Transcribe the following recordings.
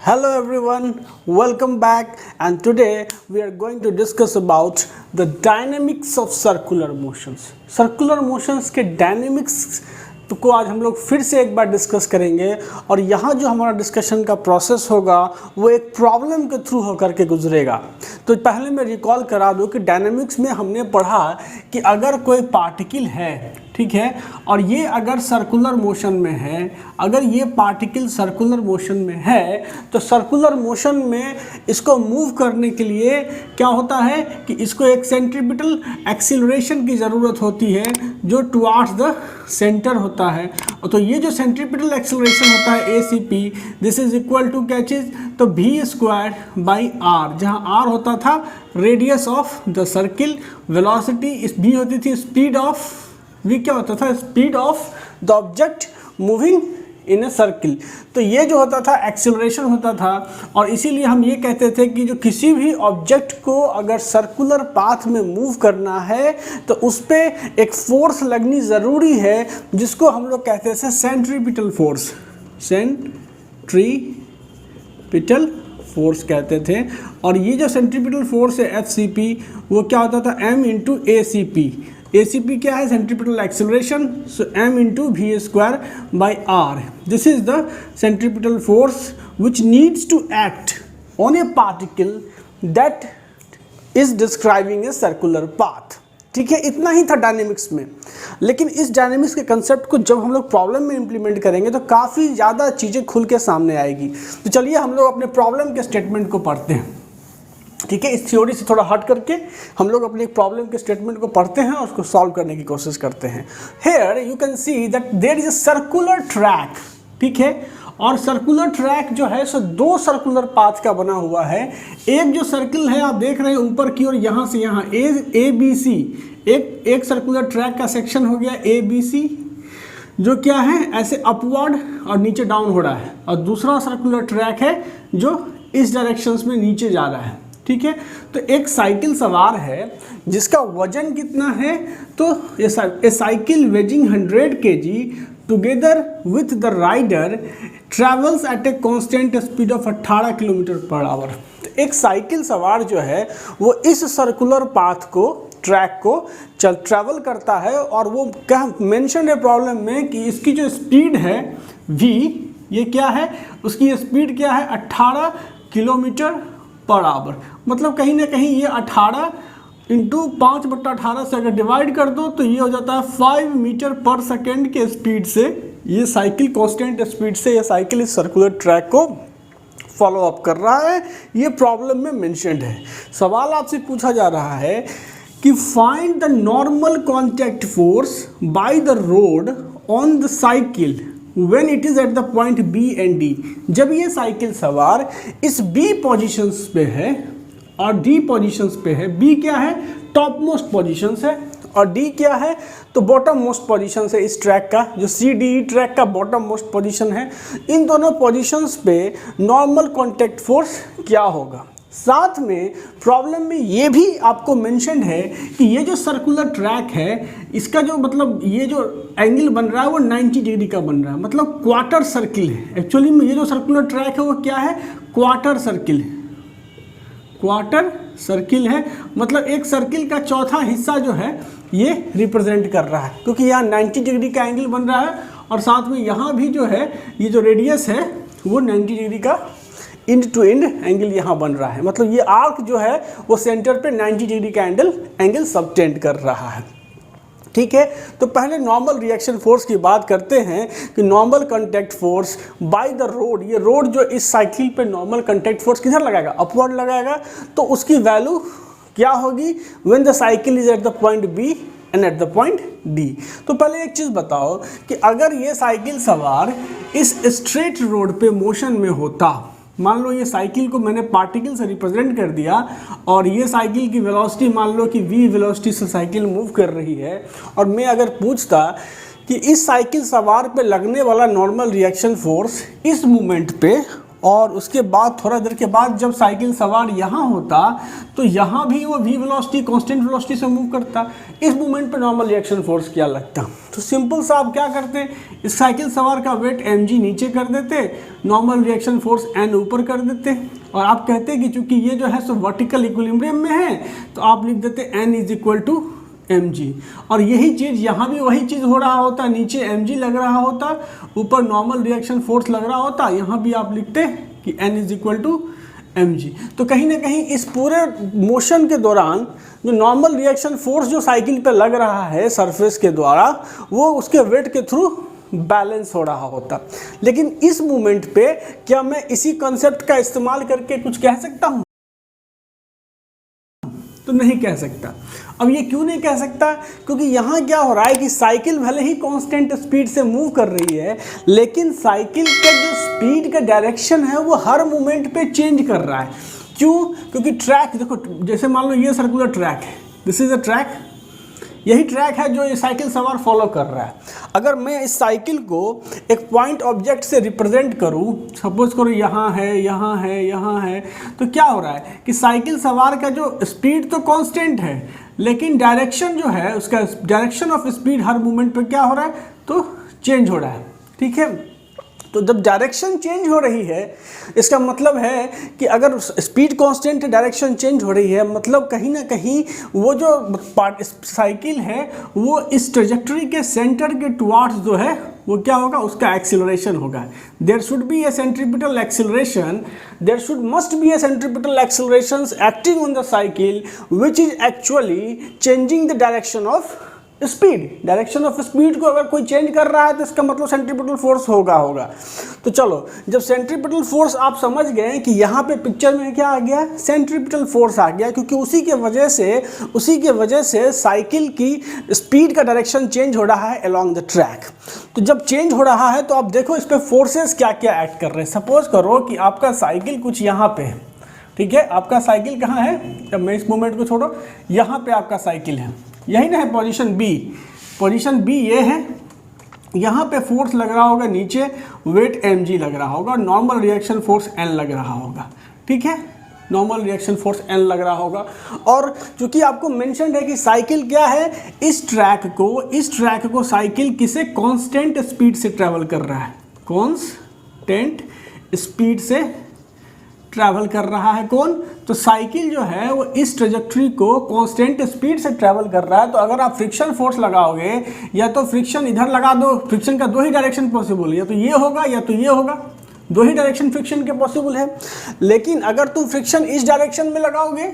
Hello everyone, welcome back, and today we are going to discuss about the dynamics of circular motions. Circular motions के dynamics को आज हम लोग फिर से एक बार डिस्कस करेंगे और यहाँ जो हमारा डिस्कशन का प्रोसेस होगा वो एक प्रॉब्लम के थ्रू होकर के गुजरेगा। तो पहले मैं रिकॉल करा दूँ कि डायनेमिक्स में हमने पढ़ा कि अगर कोई पार्टिकल है, ठीक है, और ये अगर सर्कुलर मोशन में है, अगर ये पार्टिकल सर्कुलर मोशन में है तो सर्कुलर मोशन में इसको मूव करने के लिए क्या होता है कि इसको एक सेंट्रीपिटल एक्सीलरेशन की ज़रूरत होती है जो टुवार्ड्स द सेंटर होता है। तो ये जो सेंट्रीपिटल एक्सीलरेशन होता है ACP, this is equal to क्या चीज़, तो v²/r, जहाँ r होता था radius of the circle, velocity is v होती थी स्पीड ऑफ, v क्या होता था, speed of the object moving in a circle. तो ये जो होता था एक्सीलरेशन होता था, और इसीलिए हम ये कहते थे कि जो किसी भी ऑब्जेक्ट को अगर सर्कुलर पाथ में मूव करना है तो उस पर एक फोर्स लगनी ज़रूरी है जिसको हम लोग कहते थे सेंट्रीपिटल फोर्स, सेंट्रीपिटल फोर्स कहते थे। और ये जो सेंट्रीपिटल फोर्स है FCP वो क्या होता था m इंटू ACP। ACP क्या है, centripetal acceleration, so m into v²/r। This is the centripetal force which needs to act on a particle that is describing a circular path. ठीक है, इतना ही था डायनेमिक्स में। लेकिन इस डायनेमिक्स के कंसेप्ट को जब हम लोग प्रॉब्लम में इंप्लीमेंट करेंगे तो काफ़ी ज़्यादा चीज़ें खुल के सामने आएगी। तो चलिए हम लोग अपने प्रॉब्लम के स्टेटमेंट को पढ़ते हैं। ठीक है, इस थ्योरी से थोड़ा हट करके हम लोग अपने प्रॉब्लम के स्टेटमेंट को पढ़ते हैं और उसको सॉल्व करने की कोशिश करते हैं। Here you can see that there is a circular track. ठीक है, और सर्कुलर ट्रैक जो है सो दो सर्कुलर पाथ का बना हुआ है। एक जो सर्किल है आप देख रहे हैं ऊपर की ओर, यहाँ से यहाँ ABC, एक सर्कुलर ट्रैक का सेक्शन हो गया ABC जो क्या है ऐसे अपवर्ड और नीचे डाउन हो रहा है, और दूसरा सर्कुलर ट्रैक है जो इस डायरेक्शंस में नीचे जा रहा है। ठीक है, तो एक साइकिल सवार है जिसका वजन कितना है, तो ये cycle weighing 100 kg together with the rider travels at a constant speed of 18 km/h। तो एक साइकिल सवार जो है वो इस सर्कुलर पाथ को, ट्रैक को ट्रैवल करता है, और वो क्या मेंशन है प्रॉब्लम में कि इसकी जो स्पीड है v, ये क्या है, उसकी स्पीड क्या है 18 km/h। मतलब कहीं ना कहीं ये 18 इंटू 5/18 से अगर डिवाइड कर दो तो ये हो जाता है 5 मीटर/सेकेंड के स्पीड से ये साइकिल, कांस्टेंट स्पीड से ये साइकिल इस सर्कुलर ट्रैक को फॉलो अप कर रहा है। ये प्रॉब्लम में मेंशन्ड है। सवाल आपसे पूछा जा रहा है कि find the normal contact force by the road on the cycle when it is at the point B and D। जब ये साइकिल सवार इस B पोजीशंस पे है और D पोजीशंस पे है, B क्या है, टॉप मोस्ट पोजीशंस है, और D क्या है, तो बॉटम मोस्ट पोजीशन है इस ट्रैक का, जो CDE ट्रैक का बॉटम मोस्ट पोजीशन है। इन दोनों पोजीशंस पे नॉर्मल कॉन्टैक्ट फोर्स क्या होगा। साथ में प्रॉब्लम में ये भी आपको मेंशन है कि ये जो सर्कुलर ट्रैक है इसका जो मतलब ये जो एंगल बन रहा है वो 90 डिग्री का बन रहा है, मतलब क्वार्टर सर्किल है। एक्चुअली में ये जो सर्कुलर ट्रैक है वो क्या है, क्वार्टर सर्किल है, क्वार्टर सर्किल है। मतलब एक सर्किल का चौथा हिस्सा जो है ये रिप्रेजेंट कर रहा है, क्योंकि यहाँ 90 डिग्री का एंगल बन रहा है, और साथ में यहाँ भी जो है ये जो रेडियस है वो 90 डिग्री का इंड टू इंड एंगल यहाँ बन रहा है। मतलब ये आर्क जो है वो सेंटर पे 90 डिग्री का एंगल सबटेंड कर रहा है। ठीक है, तो पहले नॉर्मल रिएक्शन फोर्स की बात करते हैं कि normal contact force by the road, ये रोड जो इस साइकिल पे नॉर्मल कॉन्टैक्ट फोर्स किधर लगाएगा, अपवर्ड लगाएगा, तो उसकी वैल्यू क्या होगी when the cycle is at the point B and eight the point D। तो पहले एक चीज़ बताओ कि अगर ये साइकिल सवार इस स्ट्रेट रोड पे मोशन में होता, मान लो ये साइकिल को मैंने पार्टिकल से रिप्रेजेंट कर दिया, और ये साइकिल की वेलोसिटी मान लो कि v वेलोसिटी से साइकिल मूव कर रही है, और मैं अगर पूछता कि इस साइकिल सवार पे लगने वाला नॉर्मल रिएक्शन फोर्स इस मूवमेंट पे और उसके बाद थोड़ा देर के बाद जब साइकिल सवार यहाँ होता तो यहाँ भी वो v वेलोसिटी कांस्टेंट वेलोसिटी से मूव करता। इस मूवमेंट पे नॉर्मल रिएक्शन फोर्स क्या लगता? तो सिंपल सा आप क्या करते, इस साइकिल सवार का वेट mg नीचे कर देते, नॉर्मल रिएक्शन फोर्स n ऊपर कर देते, और आप कहते कि चूंकि ये जो है सो वर्टिकल इक्विलिब्रियम में है तो आप लिख देते n is equal to mg। और यही चीज़ यहाँ भी वही चीज़ हो रहा होता, नीचे mg लग रहा होता, ऊपर नॉर्मल रिएक्शन फोर्स लग रहा होता, यहाँ भी आप लिखते कि n is equal to mg। तो कहीं ना कहीं इस पूरे मोशन के दौरान जो नॉर्मल रिएक्शन फोर्स जो साइकिल पे लग रहा है सरफेस के द्वारा, वो उसके वेट के थ्रू बैलेंस हो रहा होता। लेकिन इस मूवमेंट पे क्या मैं इसी कॉन्सेप्ट का इस्तेमाल करके कुछ कह सकता हूँ? तो नहीं कह सकता। अब ये क्यों नहीं कह सकता? क्योंकि यहाँ क्या हो रहा है कि साइकिल भले ही कांस्टेंट स्पीड से मूव कर रही है, लेकिन साइकिल का जो स्पीड का डायरेक्शन है वो हर मोमेंट पे चेंज कर रहा है। क्यों? क्योंकि ट्रैक देखो, जैसे मान लो ये सर्कुलर ट्रैक है, दिस इज अ ट्रैक, यही ट्रैक है जो ये साइकिल सवार फॉलो कर रहा है। अगर मैं इस साइकिल को एक पॉइंट ऑब्जेक्ट से रिप्रेजेंट करूं, सपोज करो यहाँ है, यहाँ है, यहाँ है, तो क्या हो रहा है कि साइकिल सवार का जो स्पीड तो कांस्टेंट है, लेकिन डायरेक्शन जो है उसका direction of speed her moment पे क्या हो रहा है, तो चेंज हो रहा है। ठीक है, तो जब डायरेक्शन चेंज हो रही है, इसका मतलब है कि अगर स्पीड कांस्टेंट डायरेक्शन चेंज हो रही है, मतलब कहीं ना कहीं वो जो साइकिल है वो इस ट्रेजेक्टरी के सेंटर के टुवार्ड्स जो है वो क्या होगा, उसका एक्सीलरेशन होगा। There should be a centripetal acceleration, there should must be a centripetal acceleration acting on the cycle which is actually changing the direction of speed. Direction of speed को अगर कोई चेंज कर रहा है तो इसका मतलब सेंट्रीपिटल फोर्स होगा। तो चलो, जब सेंट्रीपिटल फोर्स आप समझ गए कि यहाँ पे पिक्चर में क्या आ गया, सेंट्रीपिटल फोर्स आ गया, क्योंकि उसी के वजह से साइकिल की स्पीड का डायरेक्शन चेंज हो रहा है अलोंग द ट्रैक। तो जब चेंज हो रहा है तो आप देखो इस पर फोर्सेस क्या क्या एक्ट कर रहे हैं। सपोज करो कि आपका साइकिल कुछ यहाँ पे है, ठीक है, आपका साइकिल कहाँ है, जब मैं इस मोमेंट को छोड़ो, यहाँ पे आपका साइकिल है, यही ना है पोजीशन बी। पोजीशन बी ये है, यहाँ पे फोर्स लग रहा होगा नीचे, वेट mg लग रहा होगा, नॉर्मल रिएक्शन फोर्स n लग रहा होगा। ठीक है, नॉर्मल रिएक्शन फोर्स n लग रहा होगा। और चूंकि आपको मेंशन है कि साइकिल क्या है, इस ट्रैक को साइकिल किसे कांस्टेंट स्पीड से ट्रैवल कर रहा है, कांस्टेंट स्पीड से ट्रैवल कर रहा है। कौन? तो साइकिल जो है वो इस ट्रेजेक्टरी को कांस्टेंट स्पीड से ट्रैवल कर रहा है। तो अगर आप फ्रिक्शन फोर्स लगाओगे, या तो फ्रिक्शन इधर लगा दो, फ्रिक्शन का दो ही डायरेक्शन पॉसिबल है, या तो ये होगा या तो ये होगा, दो ही डायरेक्शन फ्रिक्शन के पॉसिबल है। लेकिन अगर तुम फ्रिक्शन इस डायरेक्शन में लगाओगे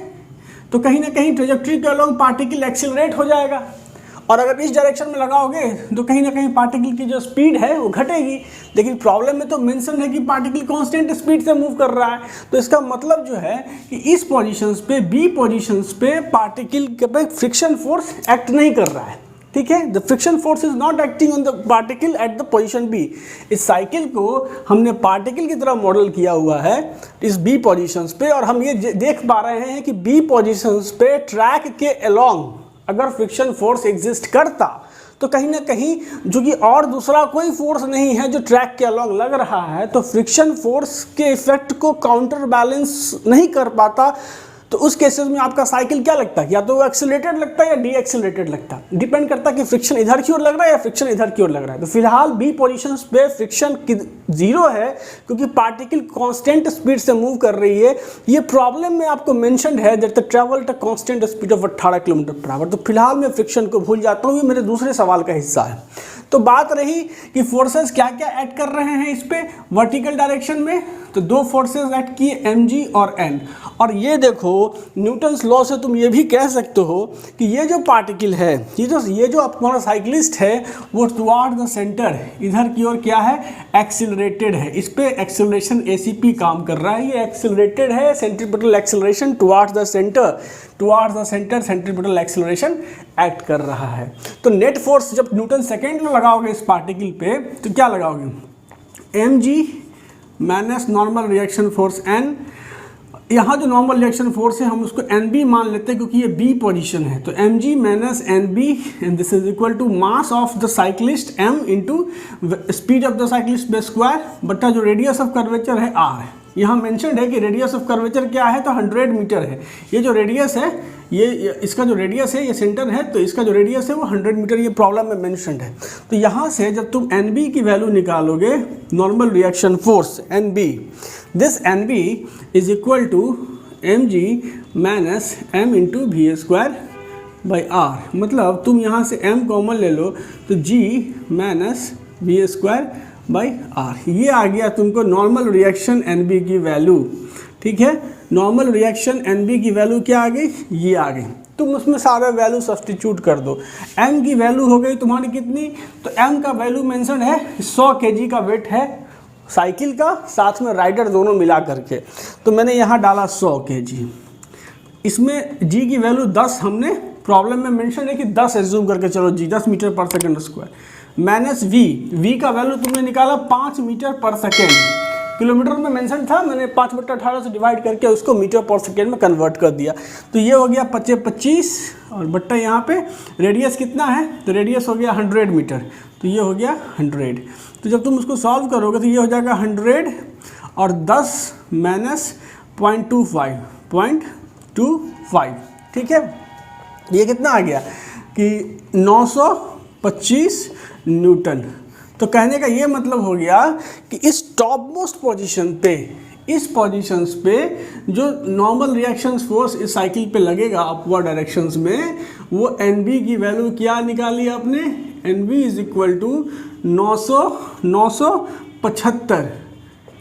तो कहीं ना कहीं ट्रेजेक्टरी के अलोंग पार्टिकल एक्सीलरेट हो जाएगा, और अगर इस डायरेक्शन में लगाओगे तो कहीं ना कहीं पार्टिकल की जो स्पीड है वो घटेगी। लेकिन प्रॉब्लम में तो मेंशन है कि पार्टिकल कांस्टेंट स्पीड से मूव कर रहा है। तो इसका मतलब जो है कि इस पोजीशंस पे, बी पोजीशंस पे पार्टिकल के पे फ्रिक्शन फोर्स एक्ट नहीं कर रहा है। ठीक है, the friction force is not acting on the particle at the position B. इस साइकिल को हमने पार्टिकल की तरह मॉडल किया हुआ है इस बी पोजीशंस पे, और हम ये देख पा रहे हैं कि बी पोजीशंस पे ट्रैक के अलोंग अगर फ्रिक्शन फोर्स एग्जिस्ट करता तो कहीं ना कहीं, जो कि और दूसरा कोई फोर्स नहीं है जो ट्रैक के अलोंग लग रहा है, तो फ्रिक्शन फोर्स के इफेक्ट को काउंटर बैलेंस नहीं कर पाता। तो उस केसेस में आपका साइकिल क्या लगता है, या तो वो एक्सीलरेटेड लगता है या डी एक्सीलरेटेड लगता है, डिपेंड करता है कि फ्रिक्शन इधर की ओर लग रहा है या फ्रिक्शन इधर की ओर लग रहा है। तो फिलहाल बी पोजीशंस पे फ्रिक्शन जीरो है, क्योंकि पार्टिकल कांस्टेंट स्पीड से मूव कर रही है। ये प्रॉब्लम में आपको मेंशन है that the travel at constant speed of 18 kilometre per hour. तो फिलहाल मैं फ्रिक्शन को भूल जाता हूँ, ये मेरे दूसरे सवाल का हिस्सा है। तो बात रही कि फोर्सेस क्या क्या ऐड कर रहे हैं इस पे वर्टिकल डायरेक्शन में, तो दो फोर्सेस ऐड किए mg और n। और ये देखो न्यूटन्स लॉ से तुम ये भी कह सकते हो कि ये जो पार्टिकल है, ये जो तुम्हारा साइकिलिस्ट है, वो टुवार्ड द सेंटर इधर की ओर क्या है, एक्सिलरेटेड है। इस पे एक्सिलरेशन ACP काम कर रहा है, ये एक्सिलरेटेड है, centripetal acceleration toward the centre centripetal acceleration act कर रहा है। तो नेट फोर्स जब न्यूटन सेकेंड में लगाओगे इस पार्टिकल पे तो क्या लगाओगे, mg minus normal reaction force n यहाँ जो नॉर्मल रिएक्शन फोर्स है हम उसको एन बी मान लेते हैं क्योंकि ये बी पोजीशन है, तो M G minus N B and this is equal to mass of the cyclist M into speed of the cyclist by square बट्टा जो रेडियस ऑफ कर्वेचर है आर है। यहाँ मेंशन्ड है कि रेडियस ऑफ कर्वेचर क्या है, तो 100 मीटर है। ये जो रेडियस है ये इसका जो रेडियस है ये सेंटर है, तो इसका जो रेडियस है वो 100 मीटर ये प्रॉब्लम में मेंशन्ड है। तो यहाँ से जब तुम एन बी की वैल्यू निकालोगे normal reaction force N B, this N B is equal to M G minus M into we square by R. मतलब तुम यहाँ से m कॉमन ले लो तो g minus V square by R, ये आ गया तुमको नॉर्मल रिएक्शन NB की वैल्यू। ठीक है, नॉर्मल रिएक्शन NB की वैल्यू क्या आ गई, ये आ गई। तुम उसमें सारा वैल्यू सब्सटीट्यूट कर दो। m की वैल्यू हो गई तुम्हारी कितनी, तो m का वैल्यू मेंशन है 100 kg का वेट है साइकिल का, साथ में राइडर दोनों मिला करके, तो मैंने यहाँ डाला 100 kg। इसमें g की वैल्यू 10 हमने प्रॉब्लम में मेंशन है कि 10 एज्यूम करके चलो g 10 मीटर पर सेकेंड स्क्वायर माइनस v का वैल्यू तुमने निकाला 5 मीटर पर सेकेंड, किलोमीटर में मेंशन था, मैंने 5/18 से डिवाइड करके उसको मीटर पर सेकेंड में कन्वर्ट कर दिया, तो ये हो गया 25 और बट्टा यहाँ पे रेडियस कितना है, तो रेडियस हो गया 100 मीटर, तो ये हो गया 100। तो जब तुम उसको सॉल्व करोगे तो ये हो जाएगा 100 और 10 माइनस 0.25, ठीक है। ये कितना आ गया कि 925 न्यूटन। तो कहने का ये मतलब हो गया कि इस टॉप मोस्ट पोजीशन पे, इस पोजीशंस पे जो नॉर्मल रिएक्शन फोर्स इस साइकिल पे लगेगा अपवर्ड डायरेक्शंस में, वो NB की वैल्यू क्या निकाली आपने, NB is equal to 975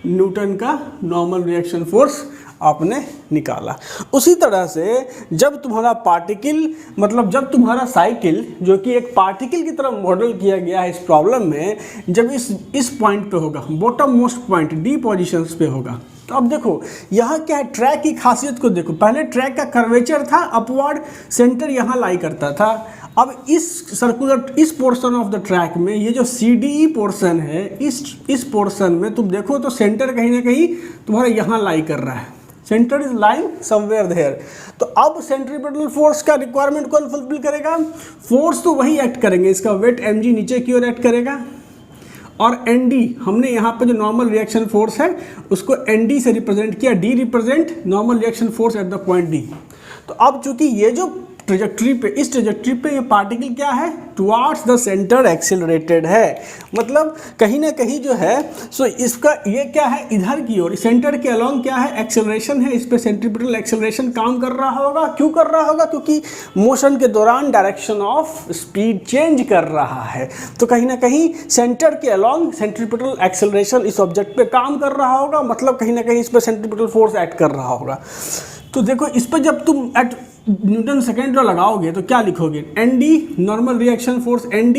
newton का नॉर्मल रिएक्शन फोर्स आपने निकाला। उसी तरह से जब तुम्हारा पार्टिकल, मतलब जब तुम्हारा साइकिल जो कि एक पार्टिकल की तरह मॉडल किया गया है इस प्रॉब्लम में, जब इस पॉइंट पे होगा, bottom most point D positions पे होगा, तो अब देखो यहाँ क्या है, ट्रैक की खासियत को देखो। पहले ट्रैक का कर्वेचर था अपवर्ड, सेंटर यहाँ लाई करता था। अब इस सर्कुलर, इस पोर्शन ऑफ द ट्रैक में ये जो CDE पोर्शन है, इस पोर्शन में तुम देखो तो सेंटर कहीं ना कहीं तुम्हारा यहाँ लाई कर रहा है, center is lying somewhere there. तो अब सेंट्रीपिटल फोर्स का रिक्वायरमेंट कौन फुलफिल करेगा, फोर्स तो वही एक्ट करेंगे, इसका वेट mg नीचे की ओर एक्ट करेगा, और ND हमने यहाँ पे जो नॉर्मल रिएक्शन फोर्स है उसको ND से रिप्रेजेंट किया, D represent normal reaction force at the point D। तो अब चूंकि ये जो ट्रेजेक्ट्री पे, इस ट्रेजेक्ट्री पे ये पार्टिकल क्या है, टुवार्ड्स द सेंटर एक्सेलरेटेड है, मतलब कहीं ना कहीं जो है सो इसका ये क्या है, इधर की ओर सेंटर के अलोंग क्या है, एक्सेलरेशन है, इस पे सेंट्रीपिटल एक्सेलरेशन काम कर रहा होगा। क्यों कर रहा होगा, क्योंकि मोशन के दौरान डायरेक्शन ऑफ स्पीड चेंज कर रहा है, तो कहीं ना कहीं सेंटर के अलोंग सेंट्रीपिटल एक्सेलरेशन इस ऑब्जेक्ट पे काम कर रहा होगा, मतलब कहीं ना कहीं इस पे सेंट्रीपिटल फोर्स एक्ट कर रहा होगा। तो देखो इस पर जब तुम एट न्यूटन सेकेंड लॉ लगाओगे तो क्या लिखोगे, ND normal reaction force ND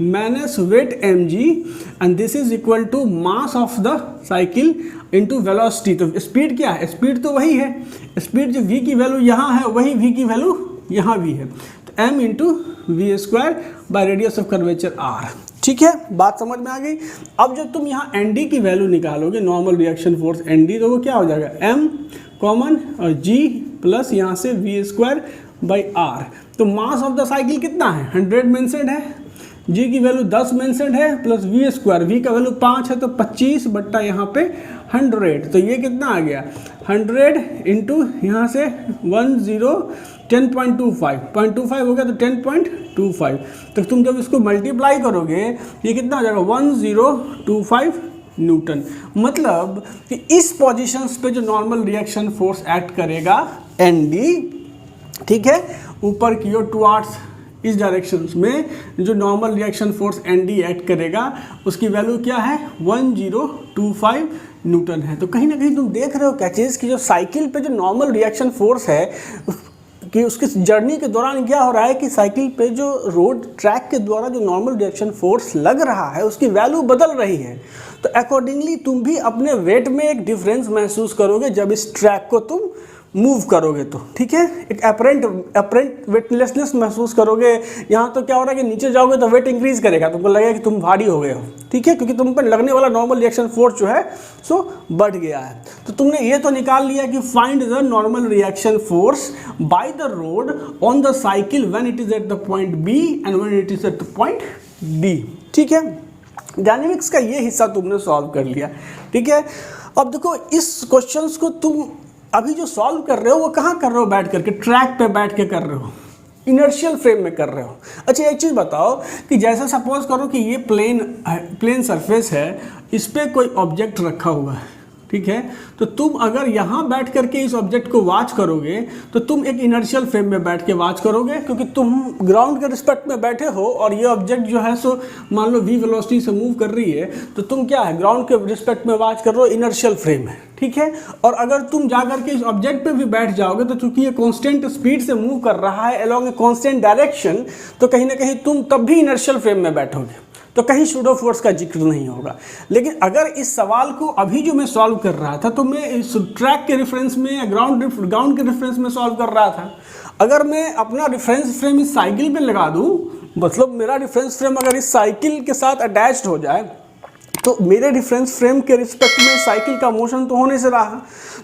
minus weight mg and this is equal to mass of the cycle into velocity. तो स्पीड क्या है, स्पीड तो वही है, स्पीड जो v की वैल्यू यहाँ है वही v की वैल्यू यहाँ भी है, तो m into we square by radius of curvature r। ठीक है, बात समझ में आ गई। अब जब तुम यहाँ ND की वैल्यू निकालोगे नॉर्मल रिएक्शन फोर्स ND, तो वो क्या हो जाएगा, m कॉमन और g प्लस यहाँ से वी स्क्वायर बाई आर। तो मास ऑफ द साइकिल कितना है, 100 मेंशन्ड है, g की वैल्यू 10 मेंशन्ड है, प्लस वी स्क्वायर, v का वैल्यू 5 है तो 25 बट्टा यहाँ पे 100, तो ये कितना आ गया 100 इंटू यहाँ से 10.25 हो गया, तो 10.25। तो तुम जब इसको मल्टीप्लाई करोगे ये कितना हो जाएगा 1025 न्यूटन। मतलब कि इस पोजीशंस पे जो नॉर्मल रिएक्शन फोर्स एक्ट करेगा ND, ठीक है, ऊपर की ओर टुवार्ड्स इस डायरेक्शंस में जो normal reaction force ND act करेगा उसकी वैल्यू क्या है 1025 न्यूटन है। तो कहीं ना कहीं तुम देख रहे हो क्या चीज़ कि जो साइकिल पे जो नॉर्मल रिएक्शन फोर्स है कि उसके जर्नी के दौरान क्या हो रहा है कि साइकिल पे जो रोड ट्रैक के द्वारा जो नॉर्मल रिएक्शन फोर्स लग रहा है उसकी वैल्यू बदल रही है। तो अकॉर्डिंगली तुम भी अपने वेट में एक डिफरेंस महसूस करोगे जब इस ट्रैक को तुम मूव करोगे तो, ठीक है, एक अपरेंट वेटलेसनेस महसूस करोगे। यहाँ तो क्या हो रहा है कि नीचे जाओगे तो वेट इंक्रीज करेगा, तुमको लगेगा कि तुम भारी हो गए हो, ठीक है, क्योंकि तुम पर लगने वाला नॉर्मल रिएक्शन फोर्स जो है सो बढ़ गया है। तो तुमने ये तो निकाल लिया कि find the normal reaction force by the road on the cycle when it is at the point B and when it is at the point D, ठीक है। डायनेमिक्स का ये हिस्सा तुमने सॉल्व कर लिया, ठीक है। अब देखो इस क्वेश्चंस को तुम अभी जो सॉल्व कर रहे हो वो कहाँ कर रहे हो, बैठ करके ट्रैक पे बैठ के कर रहे हो, इनर्शियल फ्रेम में कर रहे हो। अच्छा एक चीज़ बताओ कि जैसे सपोज करो कि ये प्लेन सरफेस है, इस पर कोई ऑब्जेक्ट रखा हुआ है, ठीक है, तो तुम अगर यहाँ बैठ करके इस ऑब्जेक्ट को वॉच करोगे तो तुम एक इनर्शियल फ्रेम में बैठ के वॉच करोगे, क्योंकि तुम ग्राउंड के रिस्पेक्ट में बैठे हो और ये ऑब्जेक्ट जो है सो मान लो v वेलोसिटी से मूव कर रही है, तो तुम क्या है ग्राउंड के रिस्पेक्ट में वॉच कर रहे हो, इनर्शियल फ्रेम है, ठीक है। और अगर तुम जा करके इस ऑब्जेक्ट पे भी बैठ जाओगे तो चूंकि ये कांस्टेंट स्पीड से मूव कर रहा है अलोंग ए कांस्टेंट डायरेक्शन, तो कहीं ना कहीं तुम तब भी इनर्शियल फ्रेम में बैठोगे, तो कहीं सूडो फोर्स का जिक्र नहीं होगा। लेकिन अगर इस सवाल को अभी जो मैं सॉल्व कर रहा था तो मैं इस ट्रैक के रेफरेंस में या ग्राउंड के रेफरेंस में सॉल्व कर रहा था। अगर मैं अपना रेफरेंस फ्रेम इस साइकिल पे लगा दूं, मतलब मेरा रेफरेंस फ्रेम अगर इस साइकिल के साथ अटैच्ड हो जाए, तो मेरे रेफरेंस फ्रेम के रिस्पेक्ट में साइकिल का मोशन तो होने से रहा,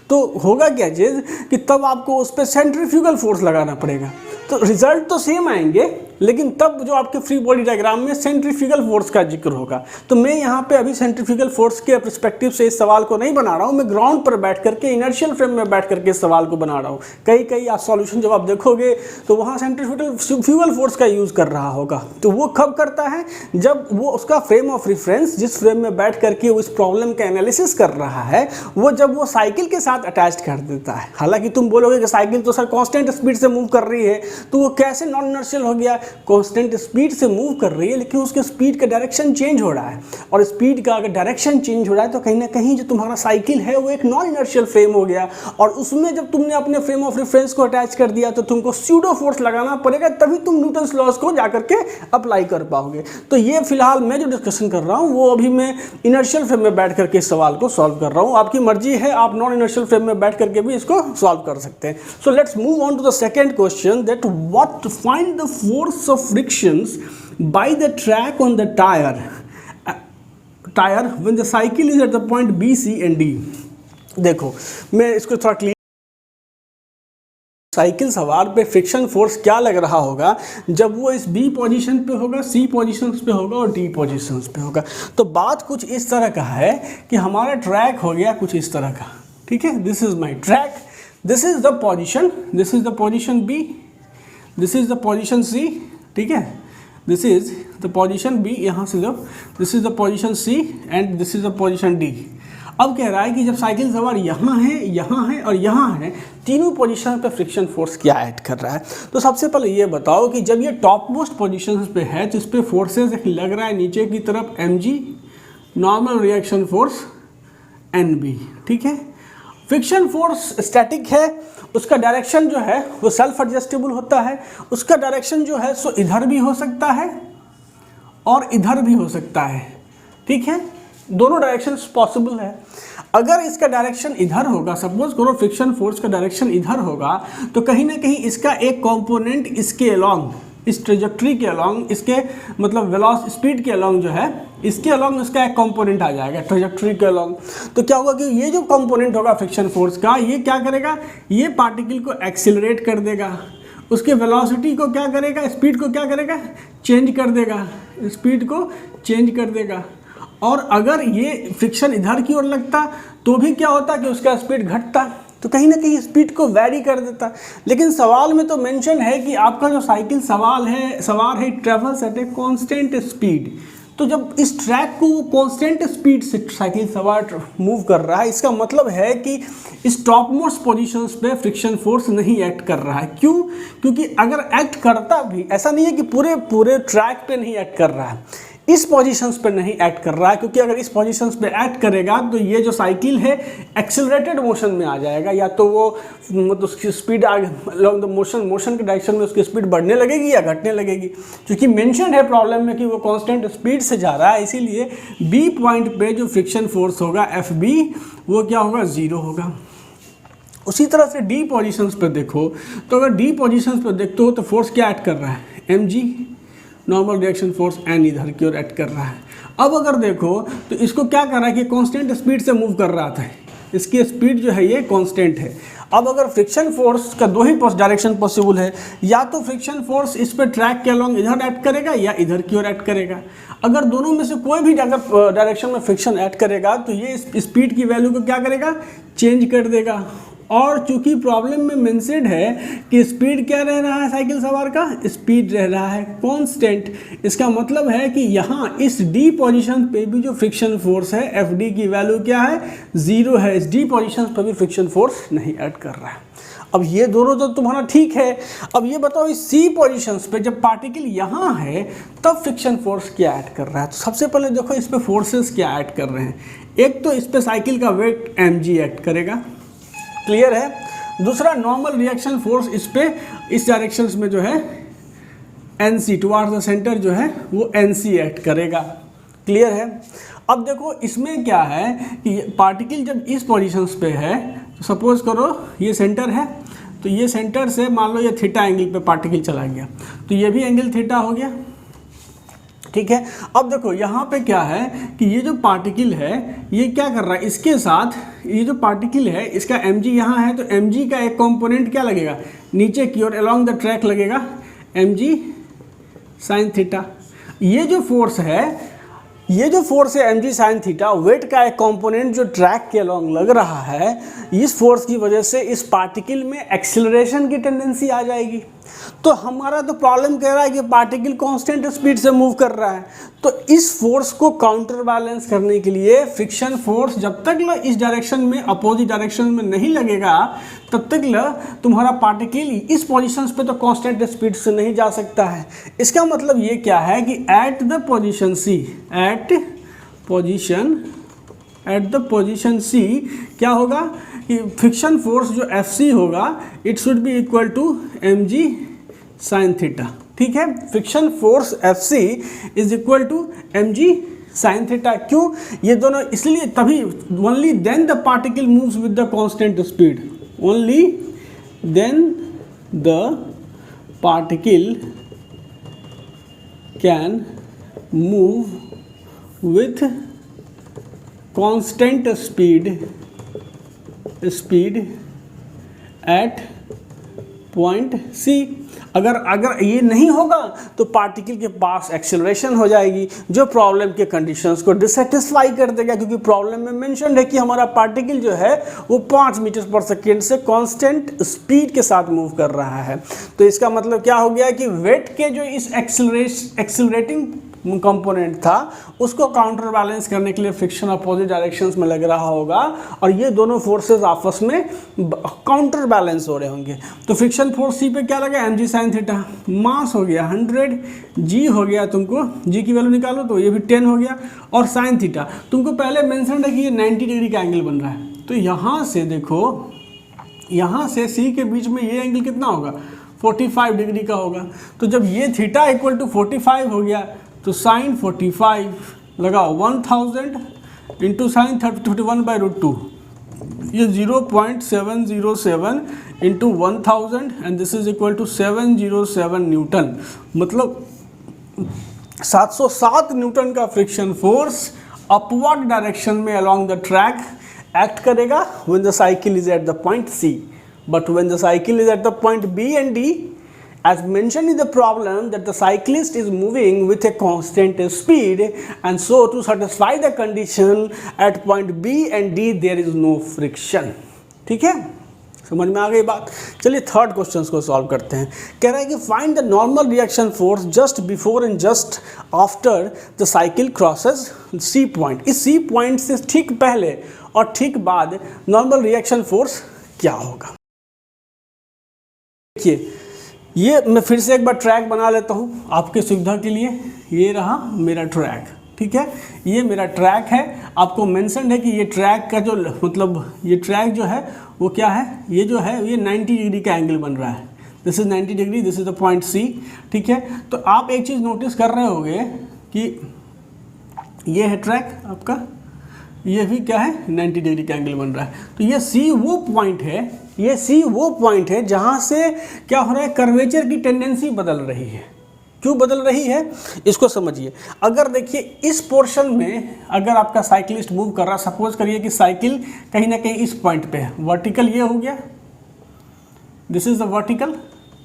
तो होगा क्या चीज़ कि तब आपको उस पर सेंट्रीफ्यूगल फोर्स लगाना पड़ेगा। तो रिजल्ट तो सेम आएंगे, लेकिन तब जो आपके फ्री बॉडी डायग्राम में सेंट्रीफ्यूगल फोर्स का जिक्र होगा। तो मैं यहाँ पे अभी सेंट्रीफ्यूगल फोर्स के पर्सपेक्टिव से इस सवाल को नहीं बना रहा हूँ, मैं ग्राउंड पर बैठ करके इनर्शियल फ्रेम में बैठ करके इस सवाल को बना रहा हूँ। कई आप सॉल्यूशन जब आप देखोगे तो वहाँ सेंट्रीफ्यूगल फोर्स का यूज़ कर रहा होगा। तो वो कब करता है, जब वो उसका फ्रेम ऑफ रेफरेंस, जिस फ्रेम में बैठ करके उस प्रॉब्लम का एनालिसिस कर रहा है, वो जब वो साइकिल के साथ अटैच कर देता है। हालांकि तुम बोलोगे कि साइकिल तो सर कांस्टेंट स्पीड से मूव कर रही है, तो वो कैसे नॉन इनर्शियल हो गया, कांस्टेंट स्पीड से मूव कर रही है लेकिन उसके स्पीड का डायरेक्शन चेंज हो रहा है, और स्पीड का अगर डायरेक्शन चेंज हो रहा है तो कहीं ना कहीं जो तुम्हारा साइकिल है वो एक नॉन इनर्शियल फ्रेम हो गया, और उसमें जब तुमने अपने फ्रेम ऑफ रेफरेंस को अटैच कर दिया तो तुमको स्यूडो फोर्स लगाना पड़ेगा, तभी तुम न्यूटन्स लॉज को जाकर के अप्लाई कर पाओगे। तो ये फिलहाल मैं जो डिस्कशन कर रहा हूँ वो अभी मैं इनर्शियल फ्रेम में बैठ करके इस सवाल को सॉल्व कर रहा हूँ। आपकी मर्जी है, आप नॉन इनर्शियल फ्रेम में बैठ करके भी इसको सॉल्व कर सकते हैं। So let's move on to the second question, that what find the force of frictions by the track on the tire when the cycle is at the point B, C and D। देखो मैं इसको थोड़ा clear, cycle सवार पे friction force क्या लग रहा होगा जब वो इस B पोजीशन पे होगा, C पोजीशन पे होगा और D पोजीशन पे होगा। तो बात कुछ इस तरह का है कि हमारा ट्रैक हो गया कुछ इस तरह का, ठीक है, this is my track, this is the position, this is the position B, this is the position C, ठीक है, this is the position B, यहाँ से लो, this is the position C and this is the position D। अब कह रहा है कि जब साइकिल सवार यहाँ है और यहाँ है, तीनों पोजीशन पे फ्रिक्शन फोर्स क्या ऐड कर रहा है। तो सबसे पहले ये बताओ कि जब ये टॉप मोस्ट पोजीशन पे है तो इस पर फोर्सेज लग रहा है नीचे की तरफ mg, normal reaction force NB, ठीक है। फ्रिक्शन फोर्स स्टैटिक है, उसका डायरेक्शन जो है वो सेल्फ एडजस्टेबल होता है, उसका डायरेक्शन जो है सो इधर भी हो सकता है और इधर भी हो सकता है, ठीक है, दोनों डायरेक्शंस पॉसिबल है। अगर इसका डायरेक्शन इधर होगा, सपोज करो फ्रिक्शन फोर्स का डायरेक्शन इधर होगा, तो कहीं ना कहीं इसका एक कंपोनेंट इसके अलोंग, इस ट्रेजेक्ट्री के अलोंग, इसके मतलब वेलोसिटी स्पीड के अलोंग जो है, इसके अलोंग इसका एक कंपोनेंट आ जाएगा ट्रेजेक्ट्री के अलोंग। तो क्या होगा कि ये जो कंपोनेंट होगा फ्रिक्शन फोर्स का, ये क्या करेगा, ये पार्टिकल को एक्सिलरेट कर देगा, उसके वेलोसिटी को क्या करेगा, स्पीड को क्या करेगा, चेंज कर देगा, स्पीड को चेंज कर देगा। और अगर ये फ्रिक्शन इधर की ओर लगता तो भी क्या होता कि उसका स्पीड घटता, तो कहीं ना कहीं स्पीड को वैरी कर देता। लेकिन सवाल में तो मेंशन है कि आपका जो साइकिल सवार है travels at a constant speed. तो जब इस ट्रैक को वो कांस्टेंट स्पीड से साइकिल सवार मूव कर रहा है, इसका मतलब है कि इस टॉप मोस्ट पोजीशंस पे फ्रिक्शन फोर्स नहीं एक्ट कर रहा है। क्यों? क्योंकि अगर एक्ट करता भी, ऐसा नहीं है कि पूरे ट्रैक पे नहीं एक्ट कर रहा है, इस पोजीशंस पे नहीं एक्ट कर रहा है, क्योंकि अगर इस पोजीशंस पे एक्ट करेगा तो ये जो साइकिल है एक्सेलरेटेड मोशन में आ जाएगा, या तो वो मतलब उसकी स्पीड आगे अलॉन्ग द मोशन के डायरेक्शन में उसकी स्पीड बढ़ने लगेगी या घटने लगेगी। क्योंकि मेंशन है प्रॉब्लम में कि वो कांस्टेंट स्पीड से जा रहा है, इसीलिए बी पॉइंट पे जो फ्रिक्शन फोर्स होगा एफ बी, वो क्या होगा, 0 होगा। उसी तरह से डी पोजीशंस पे देखो, तो अगर डी पोजीशंस पे देखते हो तो फोर्स क्या ऐड कर रहा है, M G, normal reaction force N इधर की ओर ऐड कर रहा है। अब अगर देखो तो इसको क्या कर रहा है कि कांस्टेंट स्पीड से मूव कर रहा था, इसकी स्पीड जो है ये कांस्टेंट है। अब अगर फ्रिक्शन फोर्स का दो ही डायरेक्शन पॉसिबल है, या तो फ्रिक्शन फोर्स इस पर ट्रैक के अलॉन्ग इधर ऐड करेगा या इधर की ओर ऐड करेगा। अगर दोनों में से कोई भी अगर डायरेक्शन में फ्रिक्शन ऐड करेगा तो ये स्पीड की वैल्यू को क्या करेगा, चेंज कर देगा। और चूंकि प्रॉब्लम में मेंशन्ड है कि स्पीड क्या रह रहा है साइकिल सवार का, स्पीड रह रहा है कांस्टेंट। इसका मतलब है कि यहाँ इस डी पोजीशन पे भी जो फ्रिक्शन फोर्स है एफ डी की वैल्यू क्या है, 0 है। इस डी पोजीशन पर भी फ्रिक्शन फोर्स नहीं ऐड कर रहा है। अब ये दोनों तो तुम्हारा ठीक है। अब ये बताओ इस सी पोजीशंस पे जब पार्टिकल यहाँ है तब फ्रिक्शन फोर्स क्या ऐड कर रहा है। तो सबसे पहले देखो इस पे फोर्सेस क्या ऐड कर रहे हैं। एक तो इस पे साइकिल का वेट mg ऐड करेगा, क्लियर है। दूसरा नॉर्मल रिएक्शन फोर्स इस पे इस डायरेक्शन में जो है NC टुवार्ड्स द सेंटर जो है वो NC ऐड करेगा, क्लियर है। अब देखो इसमें क्या है कि पार्टिकल जब इस पोजीशंस पे है तो सपोज करो ये सेंटर है, तो ये सेंटर से मान लो ये थीटा एंगल पे पार्टिकल चला गया, तो ये भी एंगल थीटा हो गया, ठीक है। अब देखो यहाँ पे क्या है कि ये जो पार्टिकल है ये क्या कर रहा है, इसके साथ ये जो पार्टिकल है इसका mg यहाँ है, तो mg का एक कंपोनेंट क्या लगेगा, नीचे की ओर अलोंग द ट्रैक लगेगा mg साइन थीटा। ये जो फोर्स है mg साइन थीटा, वेट का एक कंपोनेंट जो ट्रैक के अलोंग लग रहा है, इस फोर्स की वजह से इस पार्टिकल में एक्सीलरेशन की टेंडेंसी आ जाएगी। तो हमारा तो प्रॉब्लम कह रहा है कि पार्टिकल कांस्टेंट स्पीड से मूव कर रहा है, तो इस फोर्स को काउंटर बैलेंस करने के लिए फ्रिक्शन फोर्स जब तक इस डायरेक्शन में अपोजिट डायरेक्शन में नहीं लगेगा तब तक तुम्हारा पार्टिकल इस पोजीशंस पे तो कांस्टेंट स्पीड से नहीं जा सकता है। इसका मतलब ये क्या है कि एट द पोजीशन सी क्या होगा कि फ्रिक्शन फोर्स जो Fc होगा it should be equal to mg sine theta, ठीक है। Friction force Fc is equal to mg sine theta. क्यों, ये दोनों इसलिए तभी only then the particle moves with the constant speed, only then the particle can move with constant speed at point C. अगर ये नहीं होगा तो पार्टिकल के पास एक्सेलरेशन हो जाएगी जो प्रॉब्लम के कंडीशंस को डिससेटिस्फाई कर देगा, क्योंकि प्रॉब्लम में मेंशन है कि हमारा पार्टिकल जो है वो 5 मीटर पर सेकेंड से कांस्टेंट स्पीड के साथ मूव कर रहा है। तो इसका मतलब क्या हो गया कि वेट के जो इस एक्सेलरेटिंग कंपोनेंट था उसको काउंटर बैलेंस करने के लिए फ्रिक्शन अपोजिट डायरेक्शंस में लग रहा होगा, और ये दोनों फोर्सेस आपस में काउंटर बैलेंस हो रहे होंगे। तो फ्रिक्शन फोर्स सी पे क्या लगा, mg साइन थीटा। मास हो गया 100, g हो गया, तुमको g की वैल्यू निकालो तो ये भी 10 हो गया, और साइन थीटा तुमको पहले मेंशन है कि ये 90 डिग्री का एंगल बन रहा है। तो यहाँ से देखो, यहाँ से सी के बीच में ये एंगल कितना होगा, 45 डिग्री का होगा। तो जब ये थीटा इक्वल टू 45 हो गया तो साइन 45 लगाओ 1000 इंटू साइन 31/√2, ये 0.707 into 1000 and this is equal to 707 newton. मतलब 707 न्यूटन का फ्रिक्शन फोर्स अपवर्ड डायरेक्शन में अलोंग द ट्रैक एक्ट करेगा when the cycle is at the point C, but when the cycle is at the point B and D, as mentioned in the problem that the cyclist is moving with a constant speed, and so to satisfy the condition at point B and D there is no friction। ठीक है, समझ में आ गई बात। चलिए third question को solve करते हैं। कह रहा है कि find the normal reaction force just before and just after the cycle crosses C point. इस C पॉइंट से ठीक पहले और ठीक बाद नॉर्मल रिएक्शन फोर्स क्या होगा। देखिए ये मैं फिर से एक बार ट्रैक बना लेता हूँ आपके सुविधा के लिए। ये रहा मेरा ट्रैक, ठीक है, ये मेरा ट्रैक है। आपको मेंशन है कि ये ट्रैक का जो मतलब ये ट्रैक जो है वो क्या है, ये जो है ये 90 डिग्री का एंगल बन रहा है। This is 90 degree, this is the point C, ठीक है। तो आप एक चीज़ नोटिस कर रहे होंगे कि ये है ट्रैक आपका, ये भी क्या है 90 डिग्री का एंगल बन रहा है। तो ये सी वो पॉइंट है, ये सी वो पॉइंट है जहाँ से क्या हो रहा है, कर्वेचर की टेंडेंसी बदल रही है। क्यों बदल रही है इसको समझिए। अगर देखिए इस पोर्शन में अगर आपका साइकिलिस्ट मूव कर रहा है, सपोज करिए कि साइकिल कहीं ना कहीं इस पॉइंट पे है, वर्टिकल ये हो गया, this is the vertical,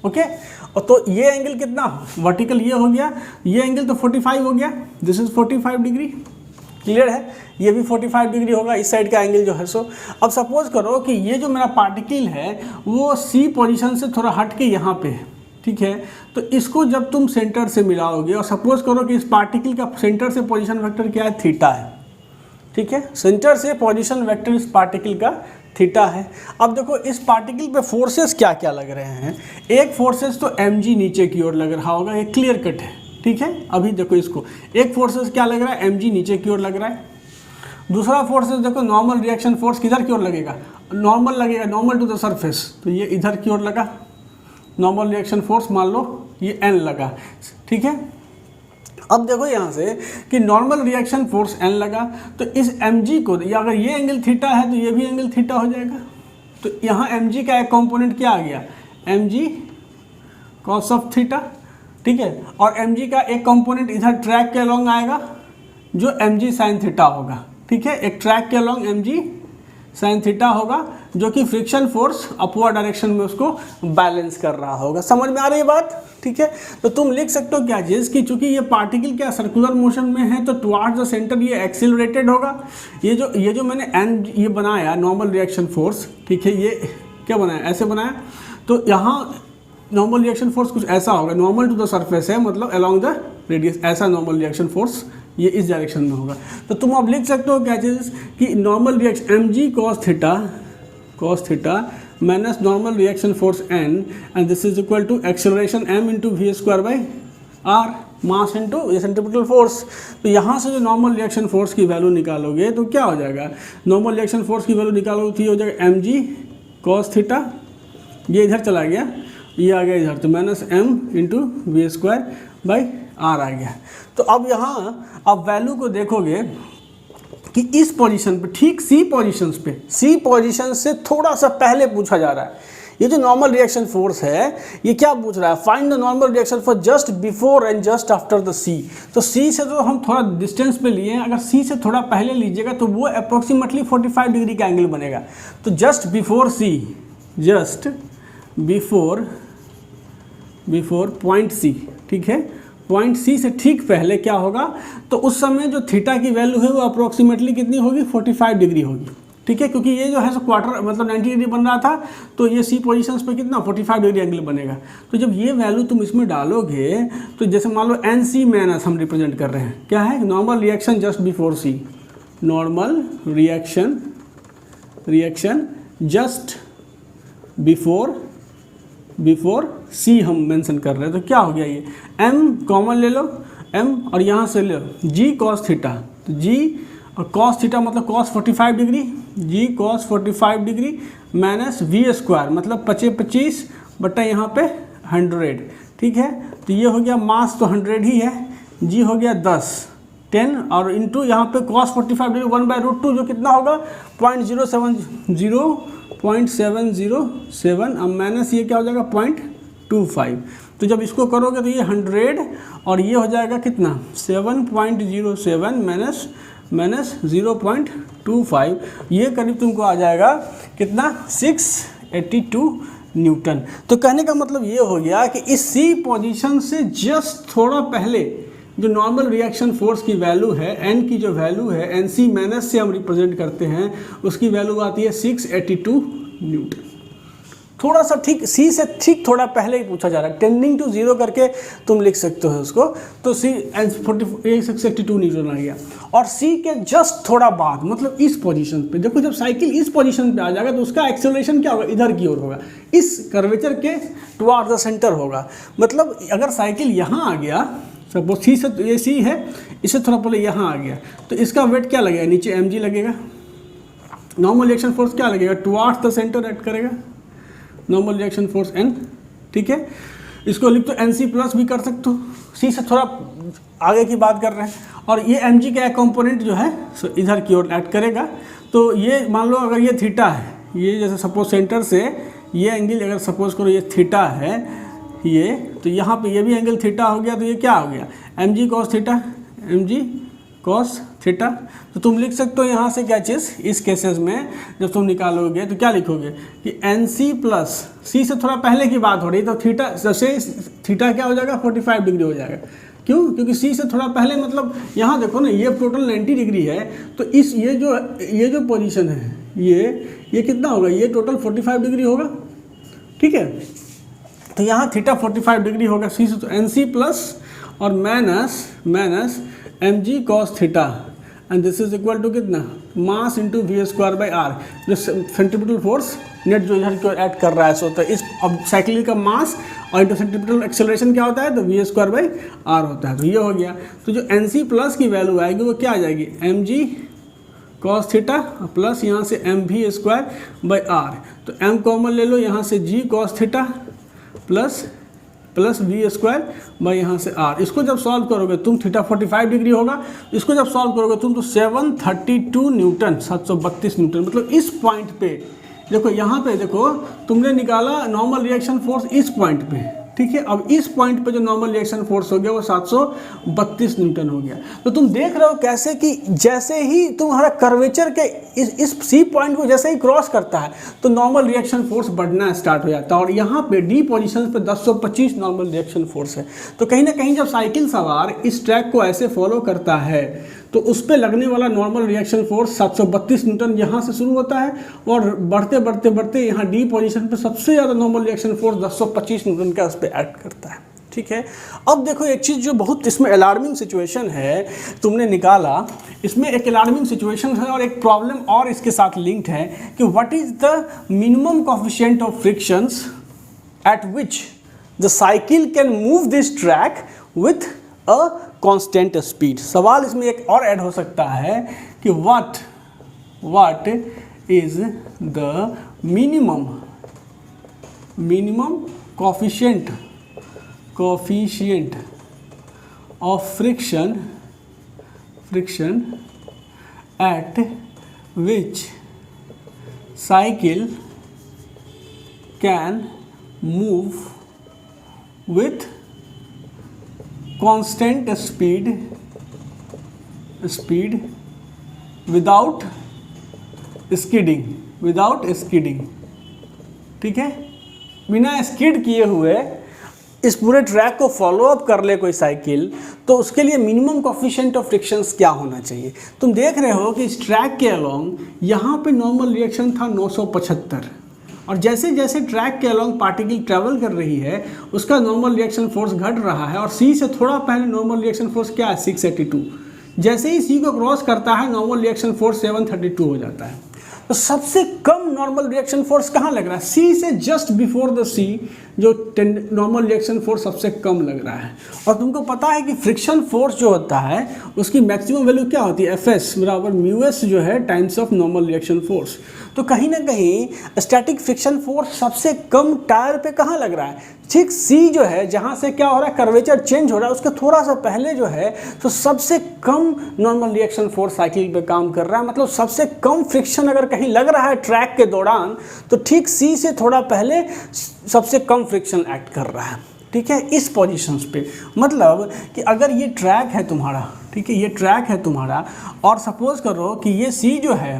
okay. और तो ये एंगल कितना, वर्टिकल ये हो गया, ये एंगल तो 45 हो गया, दिस इज 45 डिग्री, क्लियर है। ये भी 45 डिग्री होगा इस साइड का एंगल जो है। सो अब सपोज करो कि ये जो मेरा पार्टिकल है वो सी पोजीशन से थोड़ा हट के यहाँ पे है, ठीक है। तो इसको जब तुम सेंटर से मिलाओगे और सपोज करो कि इस पार्टिकल का सेंटर से पोजीशन वेक्टर क्या है, थीटा है, ठीक है। सेंटर से पोजीशन वेक्टर इस पार्टिकल का थीटा है। अब देखो इस पार्टिकल पे फोर्सेस क्या क्या लग रहे हैं। एक फोर्सेस तो mg नीचे की ओर लग रहा होगा, ये क्लियर कट है, ठीक है। अभी देखो इसको, एक फोर्सेस क्या लग रहा है, mg नीचे की ओर लग रहा है। दूसरा फोर्सेस देखो, नॉर्मल रिएक्शन फोर्स किधर की ओर लगेगा, नॉर्मल लगेगा, नॉर्मल टू द सरफेस, तो ये इधर की ओर लगा। नॉर्मल रिएक्शन फोर्स मान लो ये n लगा, ठीक है। अब देखो यहाँ से कि नॉर्मल रिएक्शन फोर्स n लगा, तो इस mg को, या अगर ये एंगल थीटा है तो ये भी एंगल थीटा हो जाएगा। तो यहाँ mg का एक कंपोनेंट क्या आ गया, mg cos ऑफ थीटा, ठीक है। और mg का एक कंपोनेंट इधर ट्रैक के अलोंग आएगा जो mg sin थीटा होगा, ठीक है। एक ट्रैक के अलोंग mg sin थीटा होगा जो कि फ्रिक्शन फोर्स अपवर्ड डायरेक्शन में उसको बैलेंस कर रहा होगा। समझ में आ रही है बात, ठीक है। तो तुम लिख सकते हो क्या चीज़ कि चूंकि ये पार्टिकल क्या सर्कुलर मोशन में है तो टुवार्ड्स द सेंटर ये एक्सिलरेटेड होगा। ये जो मैंने एन ये बनाया नॉर्मल रिएक्शन फोर्स, ठीक है, ये क्या बनाया, ऐसे बनाया। तो यहाँ नॉर्मल रिएक्शन फोर्स कुछ ऐसा होगा, नॉर्मल टू द सरफेस है, मतलब अलॉन्ग द रेडियस, ऐसा नॉर्मल रिएक्शन फोर्स ये इस डायरेक्शन में होगा। तो तुम अब लिख सकते हो क्या चीज़ कि normal reaction mg cos theta minus normal reaction force n and this is equal to acceleration m into we square by R, mass into ये सेंट्रीपिटल फोर्स। तो यहाँ से जो नॉर्मल रिएक्शन फोर्स की वैल्यू निकालोगे तो क्या हो जाएगा, नॉर्मल रिएक्शन फोर्स की वैल्यू निकालोगे तो ये हो जाएगा mg cos थीटा, ये इधर चला गया, ये आ गया इधर, तो minus m into we square by r आ गया। तो अब यहाँ आप वैल्यू को देखोगे कि इस पोजीशन पे, ठीक सी पोजीशंस पे, सी पोजीशन से थोड़ा सा पहले पूछा जा रहा है। ये जो नॉर्मल रिएक्शन फोर्स है ये क्या पूछ रहा है, find the normal reaction force just before and just after the C. तो सी से तो हम थोड़ा डिस्टेंस पे लिए हैं, अगर सी से थोड़ा पहले लीजिएगा तो वो अप्रोक्सीमेटली 45 डिग्री का एंगल बनेगा। तो जस्ट बिफोर सी, जस्ट बिफोर पॉइंट सी, ठीक है, पॉइंट सी से ठीक पहले क्या होगा, तो उस समय जो थीटा की वैल्यू है वो अप्रोक्सीमेटली कितनी होगी, 45 डिग्री होगी, ठीक है। क्योंकि ये जो है सो क्वार्टर मतलब 90 डिग्री बन रहा था, तो ये सी पोजीशंस पे कितना 45 डिग्री एंगल बनेगा। तो जब ये वैल्यू तुम इसमें डालोगे तो जैसे मान लो एन सी माइनस हम रिप्रेजेंट कर रहे हैं, क्या है, नॉर्मल रिएक्शन जस्ट बिफोर सी, नॉर्मल रिएक्शन जस्ट बिफोर सी हम मेंशन कर रहे हैं। तो क्या हो गया, ये m कॉमन ले लो, m और यहाँ से ले लो g cos थीटा, तो g और cos थीटा मतलब cos 45 degree, g cos 45 degree minus V square मतलब 25 बटा यहाँ पे 100, ठीक है। तो ये हो गया मास तो 100 ही है, g हो गया 10 और इंटू यहाँ पे cos 45 डिग्री 1/√2 जो कितना होगा 0.707 अब माइनस ये क्या हो जाएगा 0.25। तो जब इसको करोगे तो ये 100 और ये हो जाएगा कितना 7.07 माइनस 0.25, ये करीब तुमको आ जाएगा कितना 682 न्यूटन। तो कहने का मतलब ये हो गया कि इस सी पोजीशन से जस्ट थोड़ा पहले जो नॉर्मल रिएक्शन फोर्स की वैल्यू है, एन की जो वैल्यू है, एन सी माइनस से हम रिप्रेजेंट करते हैं, उसकी वैल्यू आती है 682 न्यूटन। थोड़ा सा ठीक सी से ठीक थोड़ा पहले ही पूछा जा रहा है, टेंडिंग टू जीरो करके तुम लिख सकते हो उसको। तो सी 682 न्यूटन आ गया, और सी के जस्ट थोड़ा बाद मतलब इस पोजीशन पे देखो, जब साइकिल इस पोजीशन पे आ जाएगा तो उसका एक्सेलरेशन क्या होगा, इधर की ओर होगा, इस कर्वेचर के टुवार्ड द सेंटर होगा। मतलब अगर साइकिल यहाँ आ गया, सपोज सी से, ये सी है, इससे थोड़ा पहले यहाँ आ गया, तो इसका वेट क्या लगेगा, नीचे mg लगेगा, नॉर्मल रिएक्शन फोर्स क्या लगेगा, टुवार्ड्स द सेंटर एक्ट करेगा, नॉर्मल रिएक्शन फोर्स n, ठीक है। इसको लिख तो nc प्लस भी कर सकते हो, सी से थोड़ा आगे की बात कर रहे हैं। और ये mg का एक कंपोनेंट जो है सो इधर की ओर ऐड करेगा। तो ये मान लो अगर ये थीटा है, ये जैसे सपोज सेंटर से ये एंगल अगर सपोज करो ये थीटा है ये, तो यहाँ पे ये भी एंगल थीटा हो गया, तो ये क्या हो गया mg cos theta, mg cos theta. तो तुम लिख सकते हो यहाँ से क्या चीज़, इस केसेस में जब तुम निकालोगे तो क्या लिखोगे कि NC प्लस C से थोड़ा पहले की बात हो रही है, तो थीटा जैसे थीटा क्या हो जाएगा 45 डिग्री हो जाएगा। क्यों? क्योंकि C से थोड़ा पहले, मतलब यहाँ देखो ना ये टोटल 90 डिग्री है, तो इस ये जो पोजीशन है ये कितना होगा, ये टोटल 45 डिग्री होगा, ठीक है। तो यहाँ थीटा 45 डिग्री होगा C से, तो NC प्लस और minus mg cos theta and this is equal to कितना, mass into we square by r, जो सेंट्रीपिटल फोर्स नेट जो इधर को ऐड कर रहा है। सो तो इस अब साइकिल का मास और इंटू सेंट्रीपिटल एक्सेलरेशन क्या होता है, तो वी स्क्वायर बाई आर होता है। तो ये हो गया। तो जो NC प्लस की वैल्यू आएगी वो क्या आ जाएगी, mg cos थीटा प्लस यहाँ से mv स्क्वायर बाई आर। तो m कॉमन ले लो, यहाँ से g cos theta plus V square by यहाँ से आर। इसको जब सॉल्व करोगे तुम, थीटा 45 डिग्री होगा, इसको जब सॉल्व करोगे तुम तो 732 न्यूटन, 732 न्यूटन, मतलब इस पॉइंट पे देखो, यहाँ पे देखो तुमने निकाला नॉर्मल रिएक्शन फोर्स इस पॉइंट पे, ठीक है। अब इस पॉइंट पे जो नॉर्मल रिएक्शन फोर्स हो गया वो 732 न्यूटन हो गया। तो तुम देख रहे हो कैसे कि जैसे ही तुम्हारा कर्वेचर के इस सी पॉइंट को जैसे ही क्रॉस करता है तो नॉर्मल रिएक्शन फोर्स बढ़ना स्टार्ट हो जाता है। और यहाँ पे डी पोजीशन पे 1025 नॉर्मल रिएक्शन फोर्स है। तो कहीं ना कहीं जब साइकिल सवार इस ट्रैक को ऐसे फॉलो करता है तो उस पर लगने वाला नॉर्मल रिएक्शन फोर्स 732 न्यूटन यहाँ से शुरू होता है और बढ़ते यहाँ डी पोजीशन पे सबसे ज़्यादा नॉर्मल रिएक्शन फोर्स 1025 न्यूटन का उस पर ऐड करता है, ठीक है। अब देखो एक चीज़ जो बहुत इसमें अलार्मिंग सिचुएशन है तुमने निकाला, इसमें एक अलार्मिंग सिचुएशन है और एक प्रॉब्लम और इसके साथ लिंक्ड है कि what is the minimum coefficient of frictions eight which the cycle can move this track with a constant speed. सवाल इसमें एक और ऐड हो सकता है कि what is the minimum coefficient of friction eight which cycle can move with constant speed without skidding, ठीक है। बिना स्किड किए हुए इस पूरे ट्रैक को फॉलो अप कर ले कोई साइकिल, तो उसके लिए मिनिमम कोएफिशिएंट ऑफ फ्रिक्शंस क्या होना चाहिए। तुम देख रहे हो कि इस ट्रैक के अलोंग यहाँ पे नॉर्मल रिएक्शन था 975 और जैसे जैसे ट्रैक के अलोंग पार्टिकल ट्रैवल कर रही है उसका नॉर्मल रिएक्शन फोर्स घट रहा है और सी से थोड़ा पहले नॉर्मल रिएक्शन फोर्स क्या है 682। जैसे ही सी को क्रॉस करता है नॉर्मल रिएक्शन फोर्स 732 हो जाता है। तो सबसे कम नॉर्मल रिएक्शन फोर्स कहाँ लग रहा है, सी से जस्ट बिफोर द सी जो नॉर्मल रिएक्शन फोर्स सबसे कम लग रहा है। और तुमको पता है कि फ्रिक्शन फोर्स जो होता है उसकी मैक्सिमम वैल्यू क्या होती है, एफएस बराबर म्यूएस जो है times of normal reaction force. तो कहीं ना कहीं स्टैटिक फ्रिक्शन फोर्स सबसे कम टायर पे कहाँ लग रहा है, ठीक सी जो है जहाँ से क्या हो रहा है कर्वेचर चेंज हो रहा है उसके थोड़ा सा पहले जो है तो सबसे कम नॉर्मल रिएक्शन फोर्स साइकिल पे काम कर रहा है। मतलब सबसे कम फ्रिक्शन अगर कहीं लग रहा है ट्रैक के दौरान तो ठीक सी से थोड़ा पहले सबसे कम फ्रिक्शन एक्ट कर रहा है, ठीक है, इस पोजीशंस पे। मतलब कि अगर ये ट्रैक है तुम्हारा, ठीक है, ये ट्रैक है तुम्हारा और सपोज करो कि ये सी जो है,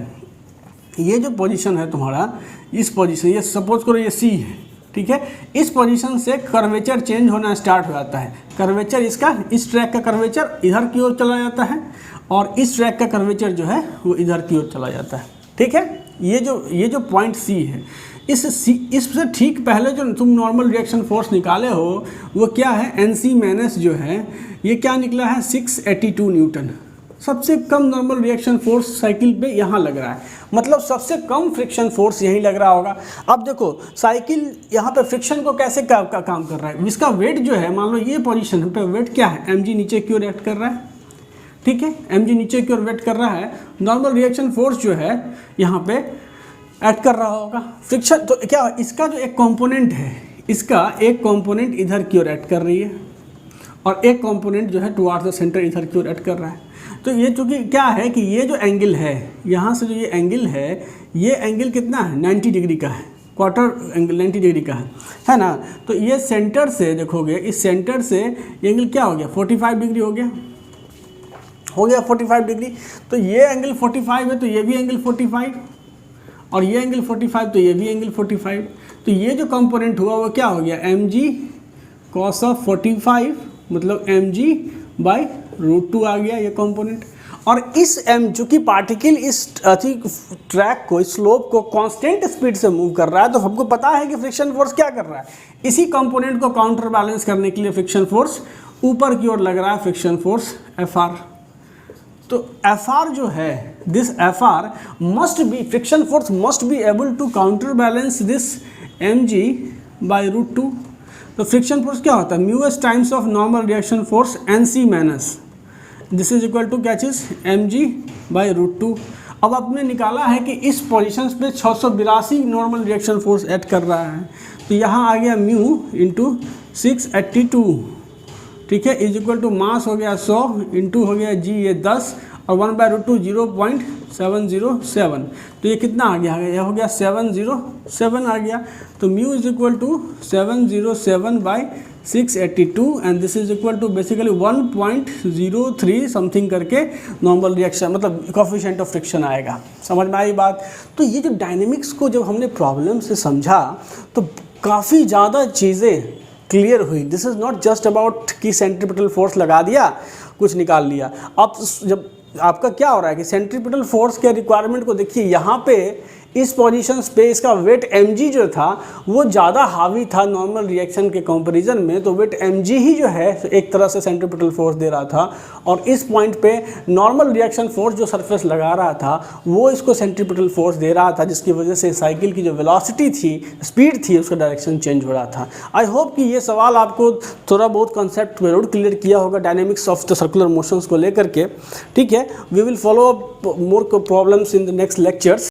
ये जो पोजीशन है तुम्हारा, इस पोजीशन, ये सपोज करो ये सी है, ठीक है, इस पोजीशन से कर्वेचर चेंज होना स्टार्ट हो जाता है। कर्वेचर इसका, इस ट्रैक का कर्वेचर इधर की ओर चला जाता है और इस ट्रैक का कर्वेचर जो है वो इधर की ओर चला जाता है, ठीक है। ये जो पॉइंट सी है, इससे ठीक पहले जो तुम नॉर्मल रिएक्शन फोर्स निकाले हो वो क्या है, एनसी माइनस जो है ये क्या निकला है 682 न्यूटन। सबसे कम नॉर्मल रिएक्शन फोर्स साइकिल पे यहाँ लग रहा है, मतलब सबसे कम फ्रिक्शन फोर्स यहीं लग रहा होगा। अब देखो साइकिल यहाँ पे फ्रिक्शन को कैसे काम कर रहा है, इसका वेट जो है, मान लो ये पोजीशन पे वेट क्या है, mg नीचे की ओर एक्ट कर रहा है, ठीक है, mg नीचे की ओर वेट कर रहा है। नॉर्मल रिएक्शन फोर्स जो है यहाँ पे ऐड कर रहा होगा। फ्रिक्शन तो क्या, इसका जो एक कंपोनेंट है, इसका एक कंपोनेंट इधर की ओर ऐड कर रही है और एक कंपोनेंट जो है टुवार्ड्स द सेंटर इधर की ओर ऐड कर रहा है। तो ये चूँकि क्या है कि ये जो एंगल है यहाँ से जो ये एंगल है, ये एंगल कितना है 90 डिग्री का है, क्वार्टर एंगल 90 डिग्री का है ना। तो ये सेंटर से देखोगे, इस सेंटर से ये एंगल क्या हो गया 45 डिग्री हो गया 45 डिग्री। तो ये एंगल 45 है तो ये भी एंगल 45, और ये एंगल 45 तो ये भी एंगल 45। तो ये जो कंपोनेंट हुआ वो क्या हो गया mg cos ऑफ 45, मतलब mg/√2 आ गया ये कंपोनेंट। और इस चूँकि पार्टिकल इस ट्रैक को, इस स्लोप को कांस्टेंट स्पीड से मूव कर रहा है, तो हमको पता है कि फ्रिक्शन फोर्स क्या कर रहा है, इसी कंपोनेंट को काउंटर बैलेंस करने के लिए फ्रिक्शन फोर्स ऊपर की ओर लग रहा है, फ्रिक्शन फोर्स Fr। तो Fr जो है, this Fr must be, friction force must be able to counterbalance this mg/√2। तो फ्रिक्शन फोर्स क्या होता है, mu s times of normal reaction force NC minus this is equal to क्या चीज़ mg/√2। अब आपने निकाला है कि इस पोजीशन पे 682 नॉर्मल रिएक्शन फोर्स ऐड कर रहा है, तो यहाँ आ गया म्यू इंटू 682, ठीक है, इज इक्वल टू मास हो गया 100 इंटू हो गया जी ये 10 और 1/√2 0.707। तो ये कितना आ गया, ये हो गया 707 आ गया। तो mu is equal to 707/682 and this is equal to basically 1.03 something करके नॉर्मल रिएक्शन, मतलब कोफिशिएंट ऑफ फ्रिक्शन आएगा। समझ में आई बात। तो ये जो डायनेमिक्स को जब हमने प्रॉब्लम से समझा तो काफ़ी ज़्यादा चीज़ें क्लियर हुई। This is not just about कि सेंट्रीपिटल फोर्स लगा दिया कुछ निकाल लिया। अब जब आपका क्या हो रहा है कि सेंट्रीपिटल फोर्स के रिक्वायरमेंट को देखिए, यहाँ पे इस पोजीशन पे इसका वेट mg जो था वो ज़्यादा हावी था नॉर्मल रिएक्शन के कंपैरिजन में, तो वेट mg ही जो है एक तरह से सेंट्रीपिटल फोर्स दे रहा था। और इस पॉइंट पे नॉर्मल रिएक्शन फोर्स जो सरफेस लगा रहा था वो इसको सेंट्रीपिटल फोर्स दे रहा था, जिसकी वजह से साइकिल की जो वेलोसिटी थी, स्पीड थी, उसका डायरेक्शन चेंज हो रहा था। आई होप कि ये सवाल आपको थोड़ा बहुत कॉन्सेप्ट जरूर क्लियर किया होगा dynamics of the circular motions को लेकर के। ठीक है, we will follow up more problems in the next lectures.